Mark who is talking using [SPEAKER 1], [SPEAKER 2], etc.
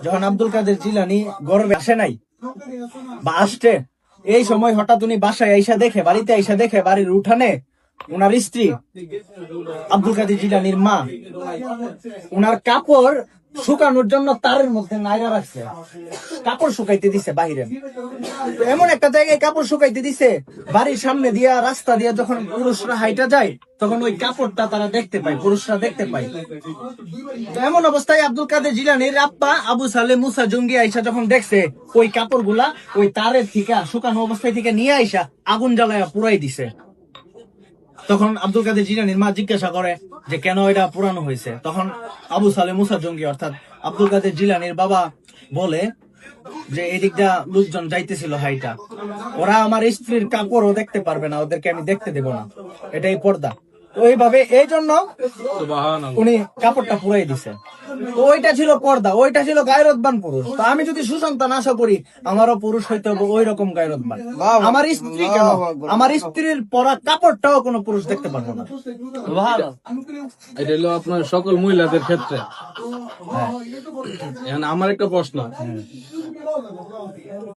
[SPEAKER 1] যখন আব্দুল কাদের জিলানী গর্বে আসে নাই বা আসছে, এই সময় হঠাৎ উনি বাসায় আইসা দেখে, বাড়িতে আইসা দেখে বাড়ির উঠানে উনার স্ত্রী আব্দুল কাদের জিলানীর মা উনার কাপড় শুকানোর জন্য তারের মধ্যে নাইরা রাখছে, কাপড় শুকাইতে দিছে বাহিরে। এমন একটা জায়গায় কাপড় শুকাইতে দিছে, বাড়ির সামনে দিয়া রাস্তা দিয়া যখন পুরুষরা হাইটা যায় তখন ওই কাপড়টা তারা দেখতে পায়, পুরুষরা দেখতে পায়। এমন অবস্থায় আব্দুল কাদের জিলানীর আব্বা আবু সালে মুসা জঙ্গি আইসা যখন দেখছে ওই কাপড়গুলা ওই তারের থেকে শুকানো অবস্থায় থেকে নিয়ে আইসা আগুন জ্বালায়া পুরাই দিছে। তখন আব্দুল কাদের জিলানীর মা জিজ্ঞাসা করে যে কেন এটা পুরানো হয়েছে। তখন আবু সালে মুসা জঙ্গি অর্থাৎ আব্দুল কাদের জিলানীর বাবা বলে যে এদিকটা লোকজন যাইতেছিল হাইটা, ওরা আমার স্ত্রীর কাপড়ও দেখতে পারবে না, ওদেরকে আমি দেখতে দেব না, এটাই পর্দা। তো এইভাবে এই জন্য উনি কাপড়টা পুরাই দিছে। তো ওইটা ছিল পর্দা, ওইটা ছিল গায়রতবান পুরুষ। তো আমি যদি সুসন্তান আশা করি আমারও পুরুষ হইতে হবে ওই রকম গায়রতবান। আমার স্ত্রী কেন, আমার স্ত্রীর পরা কাপড়টাও কোনো পুরুষ দেখতে পারবো না।
[SPEAKER 2] এটা হলো আপনার সকল মহিলাদের ক্ষেত্রে। এখন আমার একটা প্রশ্ন,